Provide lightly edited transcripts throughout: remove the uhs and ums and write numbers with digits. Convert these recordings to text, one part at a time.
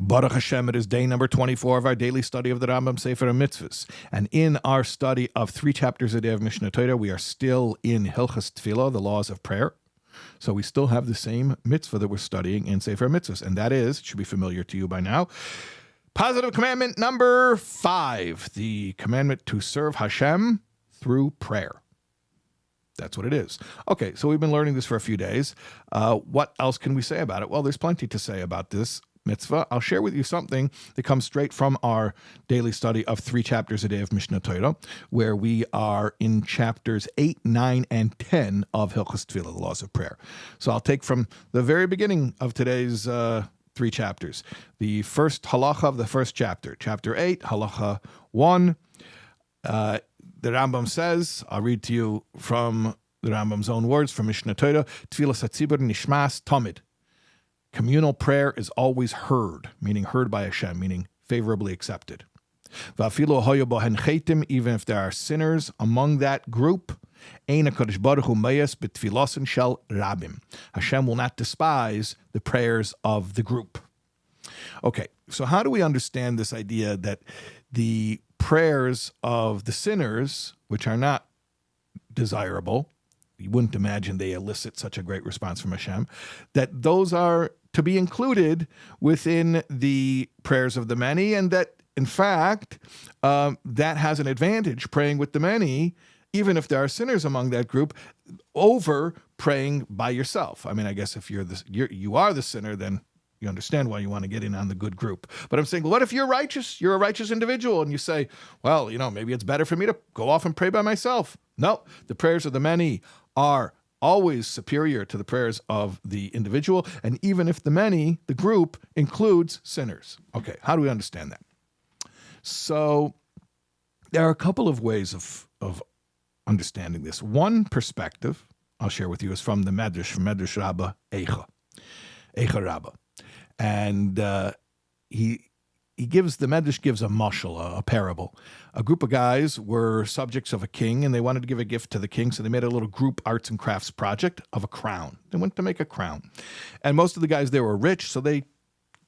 Baruch Hashem, it is day number 24 of our daily study of the Rambam Sefer HaMitzvos. And in our study of 3 chapters a day of Mishnah Torah, we are still in Hilchas Tefillah, the laws of prayer. So we still have the same mitzvah that we're studying in Sefer HaMitzvos. And that is, it should be familiar to you by now, positive commandment number 5, the commandment to serve Hashem through prayer. That's what it is. Okay, so we've been learning this for a few days. What else can we say about it? Well, there's plenty to say about this mitzvah. I'll share with you something that comes straight from our daily study of 3 chapters a day of Mishnah Torah, where we are in chapters 8, 9, and 10 of Hilchos Tefillah, the laws of prayer. So I'll take from the very beginning of today's 3 chapters. The first halacha of the first chapter, chapter 8, halacha 1. The Rambam says, I'll read to you from the Rambam's own words from Mishnah Torah, Tfilas hatzibur nishmas tamid. Communal prayer is always heard, meaning heard by Hashem, meaning favorably accepted. Even if there are sinners among that group, Hashem will not despise the prayers of the group. Okay, so how do we understand this idea that the prayers of the sinners, which are not desirable, you wouldn't imagine they elicit such a great response from Hashem, that those are to be included within the prayers of the many, and that, in fact, that has an advantage, praying with the many, even if there are sinners among that group, over praying by yourself. I mean, I guess if you are the sinner, then you understand why you want to get in on the good group. But I'm saying, what if you're righteous? You're a righteous individual, and you say, well, maybe it's better for me to go off and pray by myself. No, the prayers of the many are always superior to the prayers of the individual, and even if the many, the group, includes sinners. Okay, how do we understand that? So there are a couple of ways of understanding this. One perspective I'll share with you is from the Medrash, from Medrash Rabbah Eicha Rabbah. And the Medrash gives a mashal, a parable. A group of guys were subjects of a king, and they wanted to give a gift to the king, so they made a little group arts and crafts project of a crown. They went to make a crown. And most of the guys there were rich, so they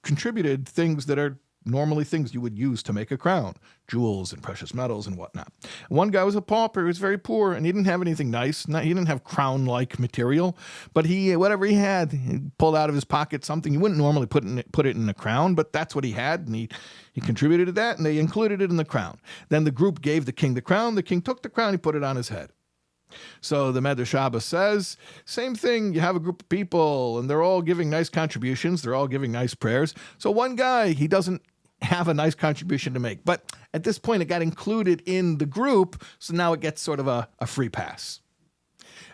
contributed things that are normally things you would use to make a crown, jewels and precious metals and whatnot. One guy was a pauper, he was very poor, and he didn't have anything nice. He didn't have crown-like material, but whatever he had, he pulled out of his pocket something. You wouldn't normally put it in a crown, but that's what he had, and he contributed to that, and they included it in the crown. Then the group gave the king the crown. The king took the crown, he put it on his head. So the Medrash Rabbah says, same thing, you have a group of people, and they're all giving nice contributions, they're all giving nice prayers. So one guy, he doesn't have a nice contribution to make. But at this point, it got included in the group, so now it gets sort of a free pass.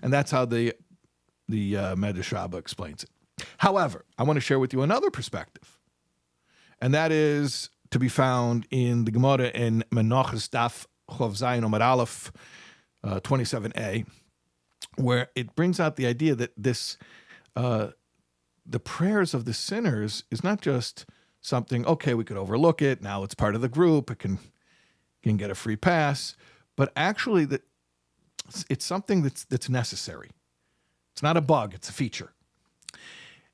And that's how the Medrash Rabbah explains it. However, I want to share with you another perspective, and that is to be found in the Gemara in Menachos Daf Chov Zayin Omar Aleph 27a, where it brings out the idea that this the prayers of the sinners is not just something, okay, we could overlook it, now it's part of the group, it can get a free pass, but actually that it's something that's necessary. It's not a bug, it's a feature.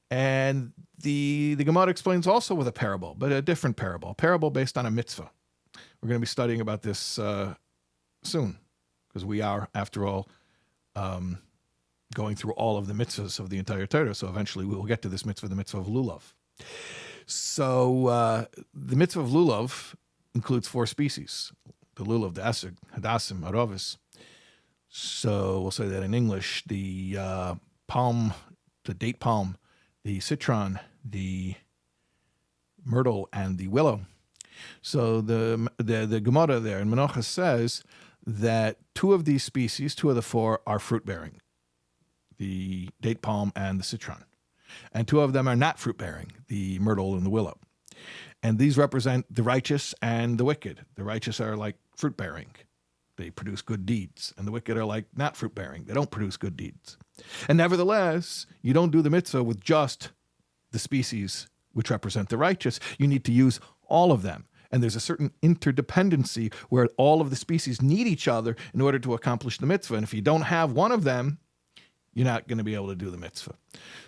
And the Gemara explains also with a parable, but a different parable, a parable based on a mitzvah. We're going to be studying about this soon, because we are, after all, going through all of the mitzvahs of the entire Torah, so eventually we will get to this mitzvah, the mitzvah of lulav. So the mitzvah of lulav includes 4 species. The lulav, the esrog, hadassim, aravis. So we'll say that in English, the palm, the date palm, the citron, the myrtle, and the willow. So the Gemara there in Menachos says that 2 of these species, 2 of the 4, are fruit-bearing, the date palm and the citron. And 2 of them are not fruit-bearing, the myrtle and the willow. And these represent the righteous and the wicked. The righteous are like fruit-bearing. They produce good deeds. And the wicked are like not fruit-bearing. They don't produce good deeds. And nevertheless, you don't do the mitzvah with just the species which represent the righteous. You need to use all of them. And there's a certain interdependency where all of the species need each other in order to accomplish the mitzvah. And if you don't have one of them, you're not going to be able to do the mitzvah.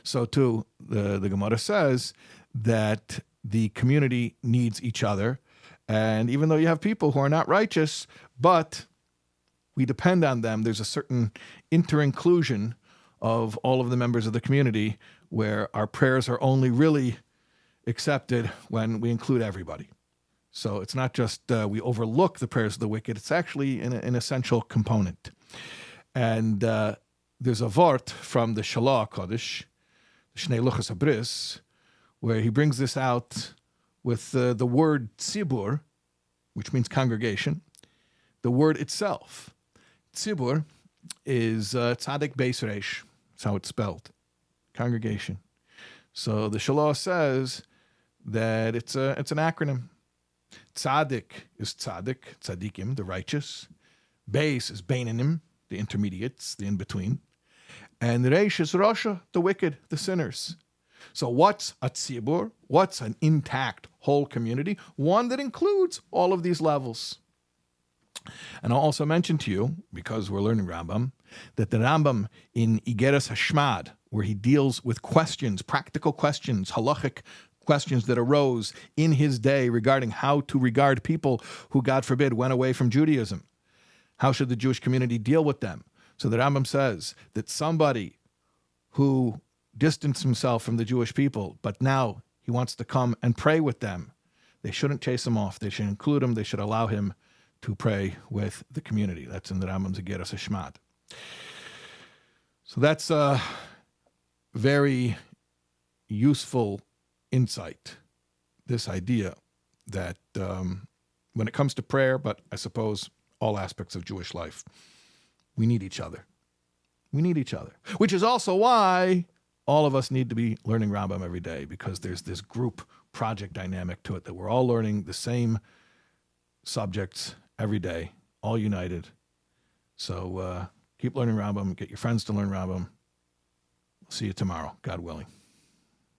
So too, the Gemara says that the community needs each other. And even though you have people who are not righteous, but we depend on them, there's a certain inter-inclusion of all of the members of the community where our prayers are only really accepted when we include everybody. So it's not just we overlook the prayers of the wicked, it's actually an essential component. And there's a vort from the Shalah Kodesh, the Shnei Luchas Abris, where he brings this out with the word tzibur, which means congregation. The word itself, tzibur, is tzadik beis reish. That's how it's spelled, congregation. So the Shalah says that it's an acronym. Tzadik is tzadik, tzadikim, the righteous. Beis is beinanim, the intermediates, the in-between. And reish is rasha, the wicked, the sinners. So what's a tzibur? What's an intact whole community? One that includes all of these levels. And I'll also mention to you, because we're learning Rambam, that the Rambam in Igeres Hashmad, where he deals with questions, practical questions, halachic questions that arose in his day regarding how to regard people who, God forbid, went away from Judaism. How should the Jewish community deal with them? So the Rambam says that somebody who distanced himself from the Jewish people, but now he wants to come and pray with them, they shouldn't chase him off. They should include him. They should allow him to pray with the community. That's in the Rambam's Igeres Hashmad. So that's a very useful insight, this idea that when it comes to prayer, but I suppose all aspects of Jewish life, we need each other. We need each other, which is also why all of us need to be learning Rambam every day, because there's this group project dynamic to it, that we're all learning the same subjects every day, all united. So keep learning Rambam. Get your friends to learn Rambam. See you tomorrow, God willing.